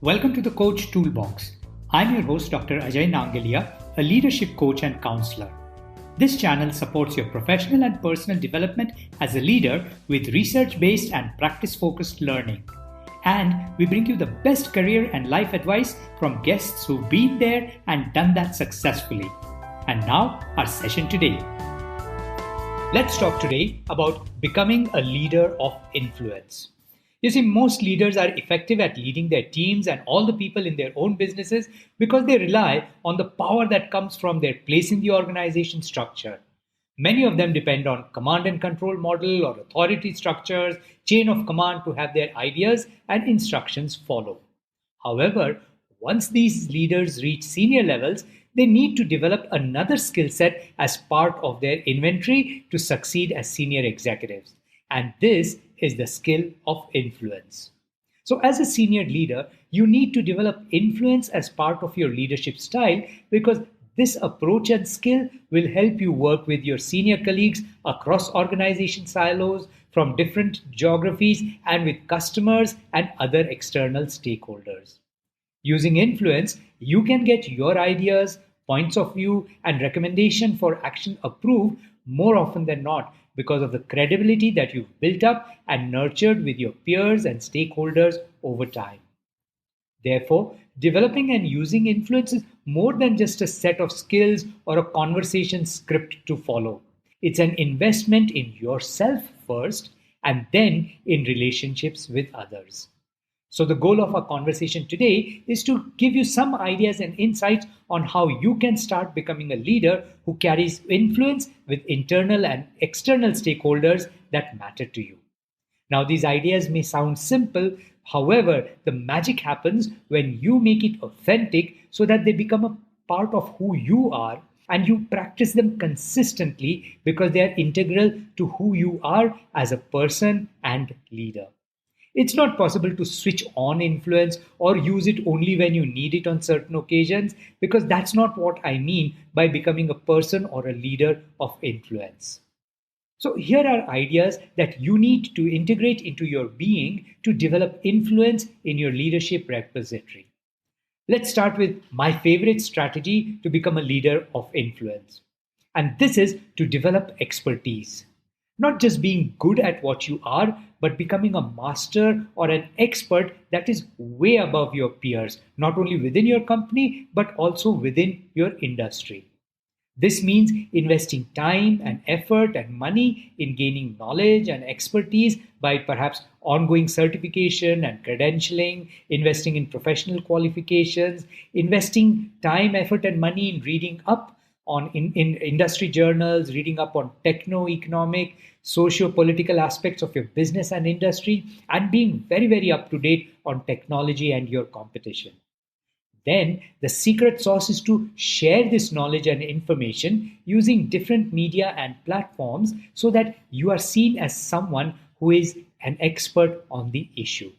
Welcome to the Coach Toolbox. I'm your host, Dr. Ajay Nangalia, a leadership coach and counselor. This channel supports your professional and personal development as a leader with research-based and practice-focused learning. And we bring you the best career and life advice from guests who've been there and done that successfully. And now, our session today. Let's talk today about becoming a leader of influence. You see, most leaders are effective at leading their teams and all the people in their own businesses because they rely on the power that comes from their place in the organization structure. Many of them depend on command and control model or authority structures, chain of command to have their ideas and instructions follow. However, once these leaders reach senior levels, they need to develop another skill set as part of their inventory to succeed as senior executives. And this is the skill of influence. So, as a senior leader, you need to develop influence as part of your leadership style because this approach and skill will help you work with your senior colleagues across organization silos from different geographies and with customers and other external stakeholders. Using influence, you can get your ideas, points of view, and recommendation for action approved more often than not because of the credibility that you've built up and nurtured with your peers and stakeholders over time. Therefore, developing and using influence is more than just a set of skills or a conversation script to follow. It's an investment in yourself first and then in relationships with others. So, the goal of our conversation today is to give you some ideas and insights on how you can start becoming a leader who carries influence with internal and external stakeholders that matter to you. Now, these ideas may sound simple, however, the magic happens when you make it authentic so that they become a part of who you are and you practice them consistently because they are integral to who you are as a person and leader. It's not possible to switch on influence or use it only when you need it on certain occasions because that's not what I mean by becoming a person or a leader of influence. So, here are ideas that you need to integrate into your being to develop influence in your leadership repository. Let's start with my favorite strategy to become a leader of influence. And this is to develop expertise. Not just being good at what you are, but becoming a master or an expert that is way above your peers, not only within your company, but also within your industry. This means investing time and effort and money in gaining knowledge and expertise by perhaps ongoing certification and credentialing, investing in professional qualifications, investing time, effort, and money in reading up in industry journals, reading up on techno-economic, socio-political aspects of your business and industry, and being very, very up to date on technology and your competition. Then the secret sauce is to share this knowledge and information using different media and platforms so that you are seen as someone who is an expert on the issue.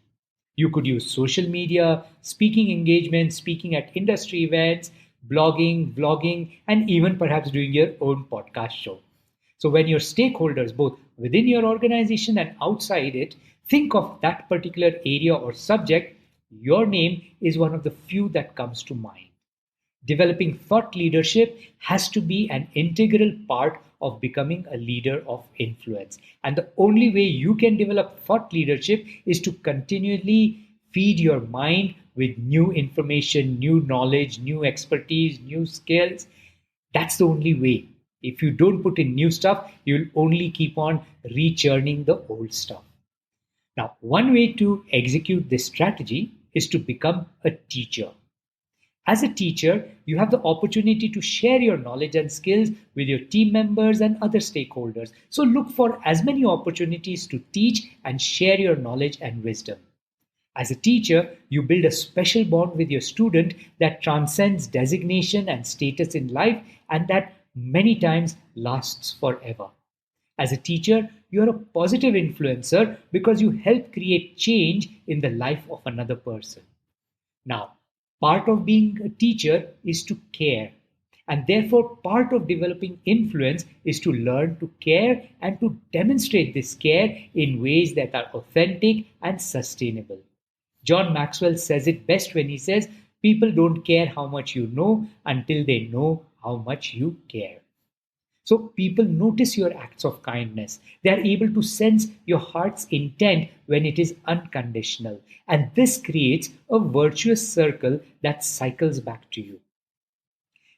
You could use social media, speaking engagements, speaking at industry events, blogging, vlogging, and even perhaps doing your own podcast show. So when your stakeholders, both within your organization and outside it, think of that particular area or subject, your name is one of the few that comes to mind. Developing thought leadership has to be an integral part of becoming a leader of influence. And the only way you can develop thought leadership is to continually feed your mind with new information, new knowledge, new expertise, new skills. That's the only way. If you don't put in new stuff, you'll only keep on rechurning the old stuff. Now, one way to execute this strategy is to become a teacher. As a teacher, you have the opportunity to share your knowledge and skills with your team members and other stakeholders. So look for as many opportunities to teach and share your knowledge and wisdom. As a teacher, you build a special bond with your student that transcends designation and status in life and that many times lasts forever. As a teacher, you are a positive influencer because you help create change in the life of another person. Now, part of being a teacher is to care. And therefore, part of developing influence is to learn to care and to demonstrate this care in ways that are authentic and sustainable. John Maxwell says it best when he says, people don't care how much you know until they know how much you care. So people notice your acts of kindness. They are able to sense your heart's intent when it is unconditional. And this creates a virtuous circle that cycles back to you.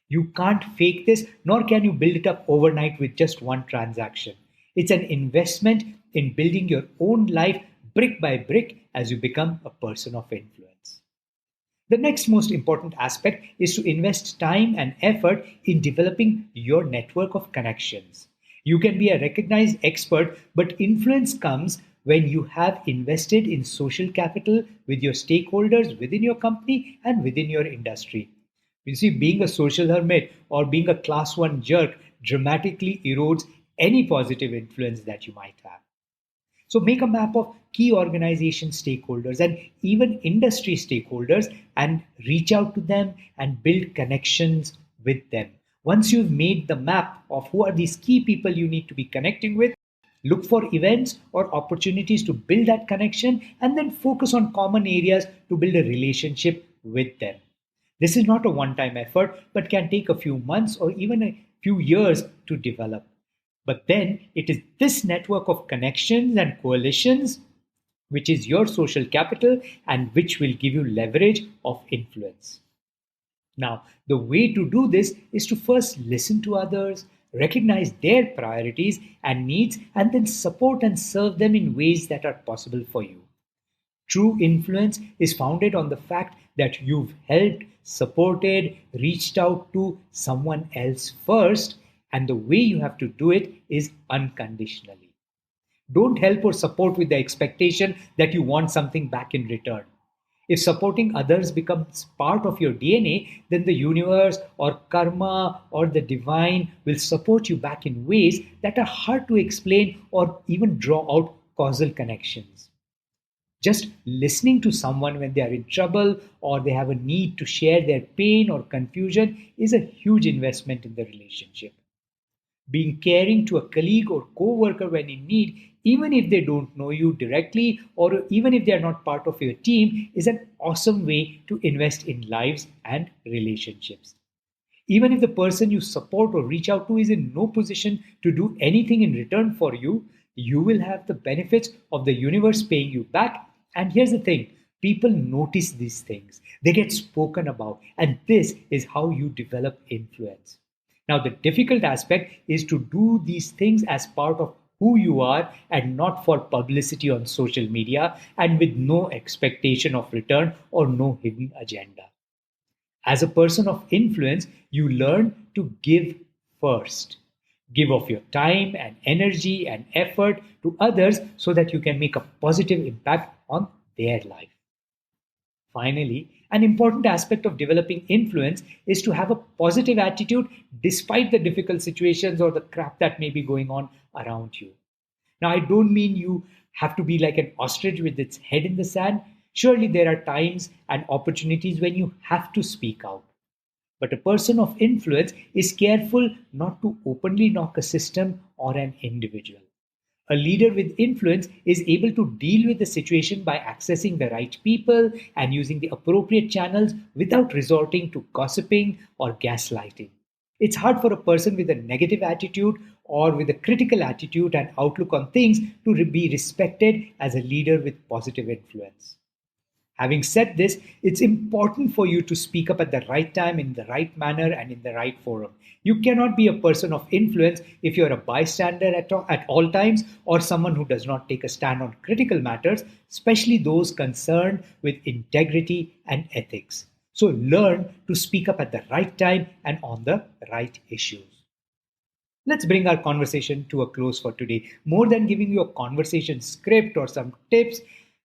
You can't fake this, nor can you build it up overnight with just one transaction. It's an investment in building your own life brick by brick as you become a person of influence. The next most important aspect is to invest time and effort in developing your network of connections. You can be a recognized expert, but influence comes when you have invested in social capital with your stakeholders within your company and within your industry. You see, being a social hermit or being a class one jerk dramatically erodes any positive influence that you might have. So make a map of key organization stakeholders and even industry stakeholders and reach out to them and build connections with them. Once you've made the map of who are these key people you need to be connecting with, look for events or opportunities to build that connection and then focus on common areas to build a relationship with them. This is not a one time effort, but can take a few months or even a few years to develop. But then it is this network of connections and coalitions which is your social capital and which will give you leverage of influence. Now, the way to do this is to first listen to others, recognize their priorities and needs, and then support and serve them in ways that are possible for you. True influence is founded on the fact that you've helped, supported, reached out to someone else first, and the way you have to do it is unconditionally. Don't help or support with the expectation that you want something back in return. If supporting others becomes part of your DNA, then the universe or karma or the divine will support you back in ways that are hard to explain or even draw out causal connections. Just listening to someone when they are in trouble or they have a need to share their pain or confusion is a huge investment in the relationship. Being caring to a colleague or co-worker when in need, even if they don't know you directly or even if they are not part of your team, is an awesome way to invest in lives and relationships. Even if the person you support or reach out to is in no position to do anything in return for you, you will have the benefits of the universe paying you back. And here's the thing, people notice these things, they get spoken about, and this is how you develop influence. Now, the difficult aspect is to do these things as part of who you are and not for publicity on social media and with no expectation of return or no hidden agenda. As a person of influence, you learn to give first. Give of your time and energy and effort to others so that you can make a positive impact on their life. Finally, an important aspect of developing influence is to have a positive attitude despite the difficult situations or the crap that may be going on around you. Now, I don't mean you have to be like an ostrich with its head in the sand. Surely there are times and opportunities when you have to speak out. But a person of influence is careful not to openly knock a system or an individual. A leader with influence is able to deal with the situation by accessing the right people and using the appropriate channels without resorting to gossiping or gaslighting. It's hard for a person with a negative attitude or with a critical attitude and outlook on things to be respected as a leader with positive influence. Having said this, it's important for you to speak up at the right time, in the right manner, and in the right forum. You cannot be a person of influence if you're a bystander at all times or someone who does not take a stand on critical matters, especially those concerned with integrity and ethics. So learn to speak up at the right time and on the right issues. Let's bring our conversation to a close for today. More than giving you a conversation script or some tips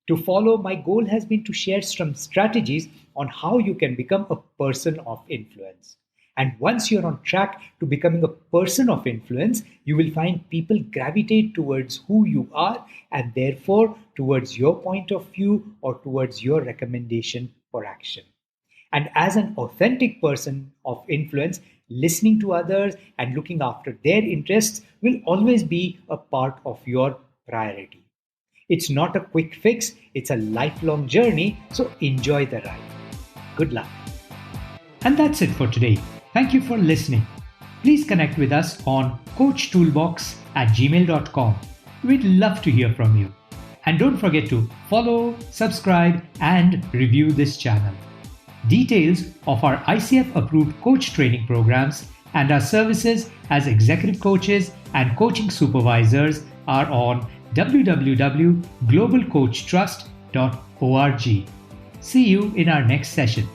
to follow, my goal has been to share some strategies on how you can become a person of influence. And once you're on track to becoming a person of influence, you will find people gravitate towards who you are and therefore towards your point of view or towards your recommendation for action. And as an authentic person of influence, listening to others and looking after their interests will always be a part of your priority. It's not a quick fix, it's a lifelong journey, so enjoy the ride. Good luck. And that's it for today. Thank you for listening. Please connect with us on coachtoolbox@gmail.com. We'd love to hear from you. And don't forget to follow, subscribe, and review this channel. Details of our ICF approved coach training programs and our services as executive coaches and coaching supervisors are on www.globalcoachtrust.org. See you in our next session.